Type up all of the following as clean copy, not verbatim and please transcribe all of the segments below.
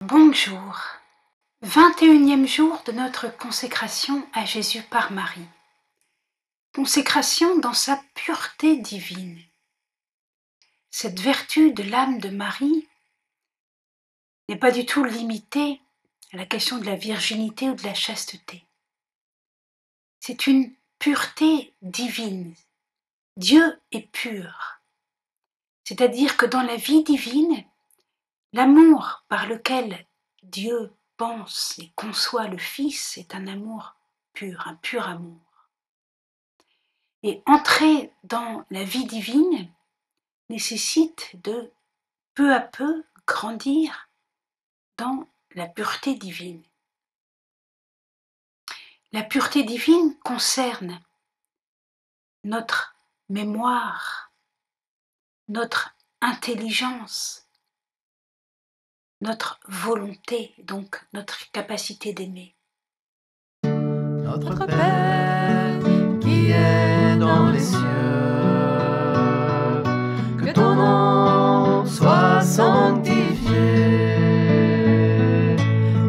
Bonjour, 21e jour de notre consécration à Jésus par Marie. Consécration dans sa pureté divine. Cette vertu de l'âme de Marie n'est pas du tout limitée à la question de la virginité ou de la chasteté. C'est une pureté divine. Dieu est pur. C'est-à-dire que dans la vie divine, l'amour par lequel Dieu pense et conçoit le Fils est un amour pur, un pur amour. Et entrer dans la vie divine nécessite de peu à peu grandir dans la pureté divine. La pureté divine concerne notre mémoire, notre intelligence, notre volonté, donc notre capacité d'aimer. Notre Père qui est dans les cieux, que ton nom soit sanctifié,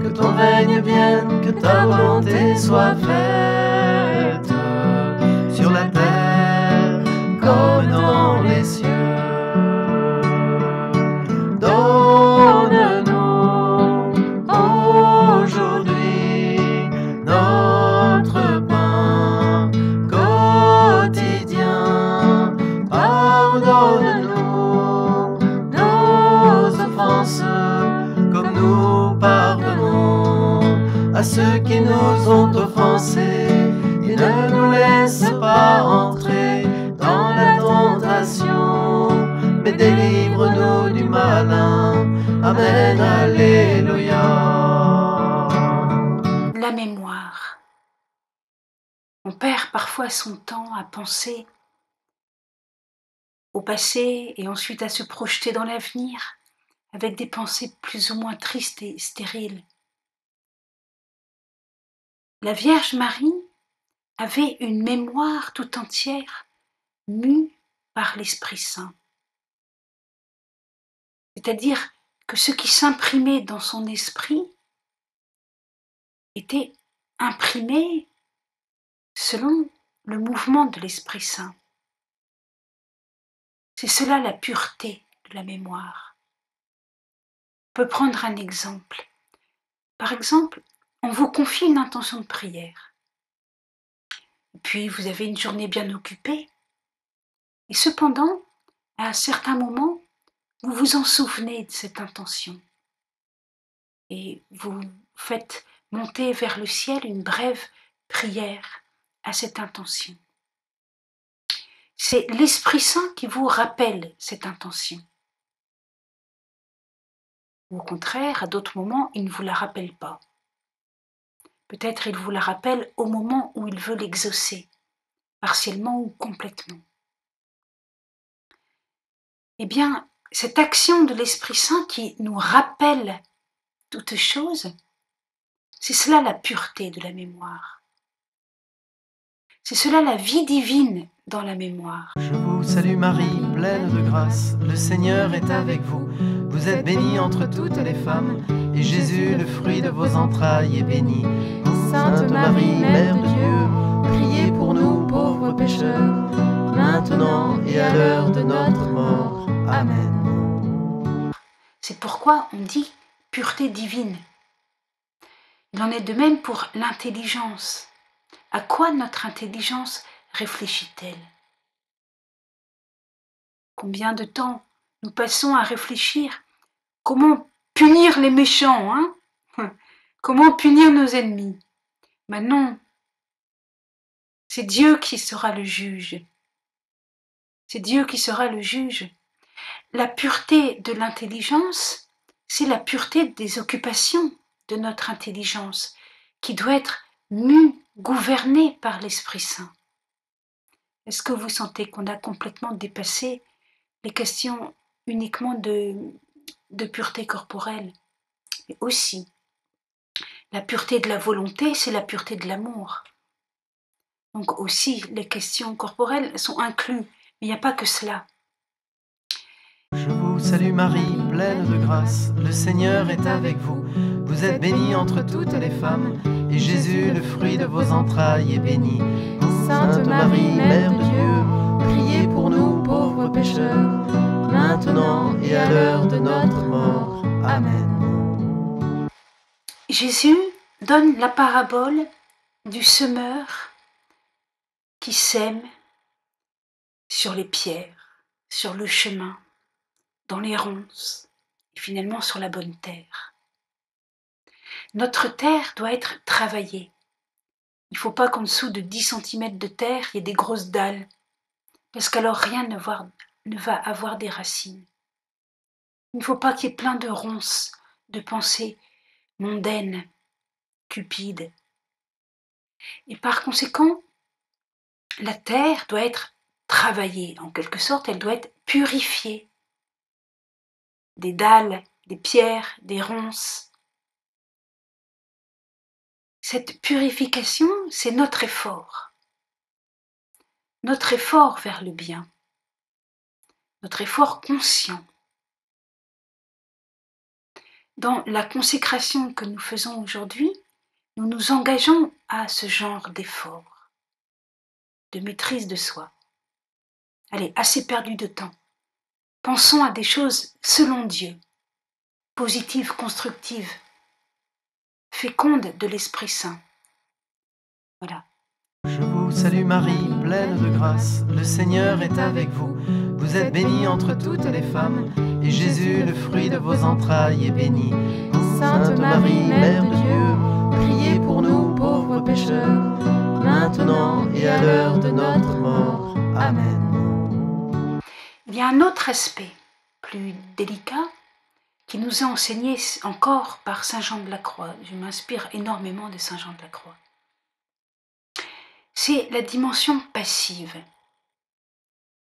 que ton règne vienne, que ta volonté soit faite sur la terre comme dans les cieux. À ceux qui nous ont offensés, et ne nous laisse pas entrer dans la tentation, mais délivre-nous du malin. Amen, alléluia. La mémoire. On perd parfois son temps à penser au passé et ensuite à se projeter dans l'avenir avec des pensées plus ou moins tristes et stériles. La Vierge Marie avait une mémoire tout entière mue par l'Esprit Saint. C'est-à-dire que ce qui s'imprimait dans son esprit était imprimé selon le mouvement de l'Esprit Saint. C'est cela la pureté de la mémoire. On peut prendre un exemple. Par exemple, on vous confie une intention de prière. Puis vous avez une journée bien occupée. Et cependant, à un certain moment, vous vous en souvenez de cette intention. Et vous faites monter vers le ciel une brève prière à cette intention. C'est l'Esprit Saint qui vous rappelle cette intention. Ou au contraire, à d'autres moments, il ne vous la rappelle pas. Peut-être il vous la rappelle au moment où il veut l'exaucer, partiellement ou complètement. Eh bien, cette action de l'Esprit Saint qui nous rappelle toutes choses, c'est cela la pureté de la mémoire. C'est cela la vie divine dans la mémoire. Je vous salue Marie, pleine de grâce, le Seigneur est avec vous. Vous êtes bénie entre toutes les femmes, et Jésus, le fruit de vos entrailles, est béni. Sainte Marie, Mère de Dieu, priez pour nous pauvres pécheurs, maintenant et à l'heure de notre mort. Amen. C'est pourquoi on dit pureté divine. Il en est de même pour l'intelligence. À quoi notre intelligence réfléchit-elle? Combien de temps nous passons à réfléchir comment punir les méchants, hein? Comment punir nos ennemis? Mais non, c'est Dieu qui sera le juge. C'est Dieu qui sera le juge. La pureté de l'intelligence, c'est la pureté des occupations de notre intelligence, qui doit être mue, gouvernée par l'Esprit Saint. Est-ce que vous sentez qu'on a complètement dépassé les questions uniquement de pureté corporelle? Mais aussi, la pureté de la volonté, c'est la pureté de l'amour. Donc aussi, les questions corporelles sont incluses, mais il n'y a pas que cela. Je vous salue Marie, pleine de grâce, le Seigneur est avec vous. Vous êtes bénie entre toutes les femmes, et Jésus, le fruit de vos entrailles, est béni. Sainte Marie, Mère de Dieu, priez pour nous pauvres pécheurs, maintenant et à l'heure de notre mort. Amen. Jésus donne la parabole du semeur qui sème sur les pierres, sur le chemin, dans les ronces, et finalement sur la bonne terre. Notre terre doit être travaillée. Il ne faut pas qu'en dessous de 10 cm de terre, il y ait des grosses dalles, parce qu'alors rien ne va avoir des racines. Il ne faut pas qu'il y ait plein de ronces, de pensées mondaines, cupides. Et par conséquent, la terre doit être travaillée, en quelque sorte, elle doit être purifiée. Des dalles, des pierres, des ronces. Cette purification, c'est notre effort vers le bien, notre effort conscient. Dans la consécration que nous faisons aujourd'hui, nous nous engageons à ce genre d'effort, de maîtrise de soi. Allez, assez perdu de temps. Pensons à des choses selon Dieu, positives, constructives, fécondes de l'Esprit Saint. Voilà. Je vous salue Marie, pleine de grâce, le Seigneur est avec vous. Vous êtes bénie entre toutes les femmes, et Jésus, le fruit de vos entrailles, est béni. Sainte Marie, Mère de Dieu, priez pour nous pauvres pécheurs, maintenant et à l'heure de notre mort. Amen. Il y a un autre aspect, plus délicat, qui nous est enseigné encore par Saint Jean de la Croix. Je m'inspire énormément de Saint Jean de la Croix. C'est la dimension passive.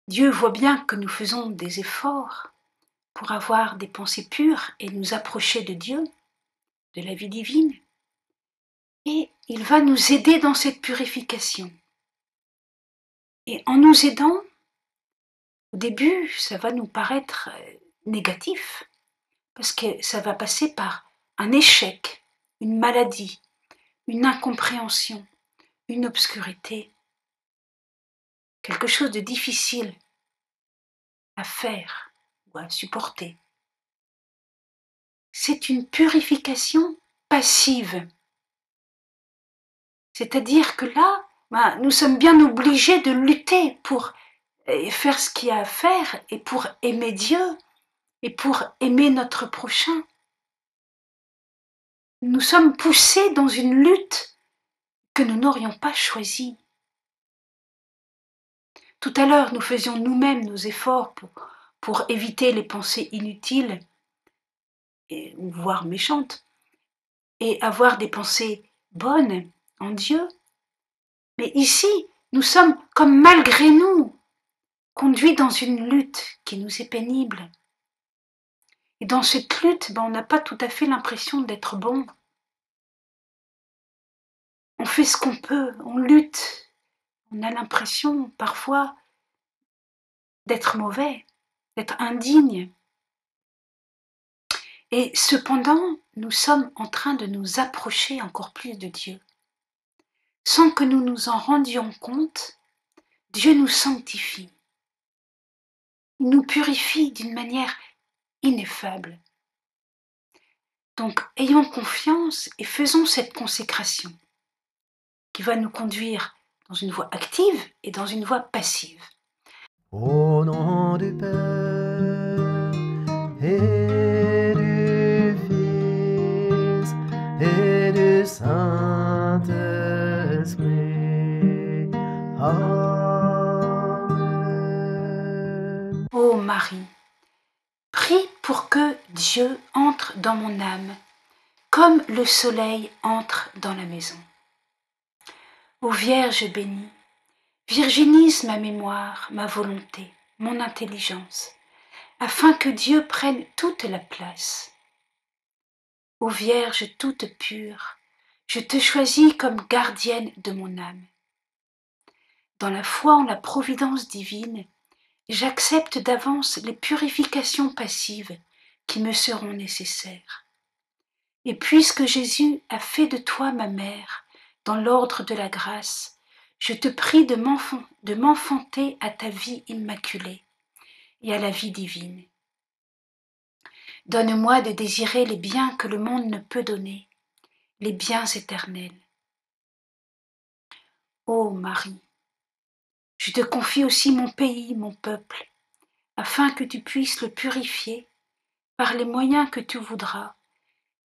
Dieu voit bien que nous faisons des efforts pour avoir des pensées pures et nous approcher de Dieu, de la vie divine, et il va nous aider dans cette purification. Et en nous aidant, au début, ça va nous paraître négatif, parce que ça va passer par un échec, une maladie, une incompréhension, une obscurité, quelque chose de difficile à faire ou à supporter. C'est une purification passive. C'est-à-dire que là, nous sommes bien obligés de lutter pour faire ce qu'il y a à faire et pour aimer Dieu et pour aimer notre prochain. Nous sommes poussés dans une lutte que nous n'aurions pas choisie. Tout à l'heure, nous faisions nous-mêmes nos efforts pour éviter les pensées inutiles, ou voire méchantes, et avoir des pensées bonnes en Dieu. Mais ici, nous sommes comme malgré nous, conduits dans une lutte qui nous est pénible. Et dans cette lutte, on n'a pas tout à fait l'impression d'être bon. On fait ce qu'on peut, on lutte. On a l'impression parfois d'être mauvais, d'être indigne. Et cependant, nous sommes en train de nous approcher encore plus de Dieu. Sans que nous nous en rendions compte, Dieu nous sanctifie. Il nous purifie d'une manière ineffable. Donc, ayons confiance et faisons cette consécration qui va nous conduire dans une voie active et dans une voie passive. Au nom du Père et du Fils et du Saint-Esprit. Amen. Ô Marie, prie pour que Dieu entre dans mon âme, comme le soleil entre dans la maison. Ô Vierge bénie, virginise ma mémoire, ma volonté, mon intelligence, afin que Dieu prenne toute la place. Ô Vierge toute pure, je te choisis comme gardienne de mon âme. Dans la foi en la providence divine, J'accepte d'avance les purifications passives qui me seront nécessaires. Et puisque Jésus a fait de toi ma mère, dans l'ordre de la grâce, je te prie de m'enfanter à ta vie immaculée et à la vie divine. Donne-moi de désirer les biens que le monde ne peut donner, les biens éternels. Ô Marie, je te confie aussi mon pays, mon peuple, afin que tu puisses le purifier par les moyens que tu voudras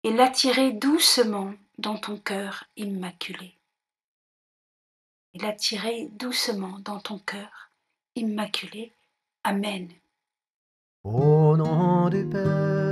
et l'attirer doucement dans ton cœur immaculé. Et l'attirer doucement dans ton cœur immaculé. Amen. Au nom du Père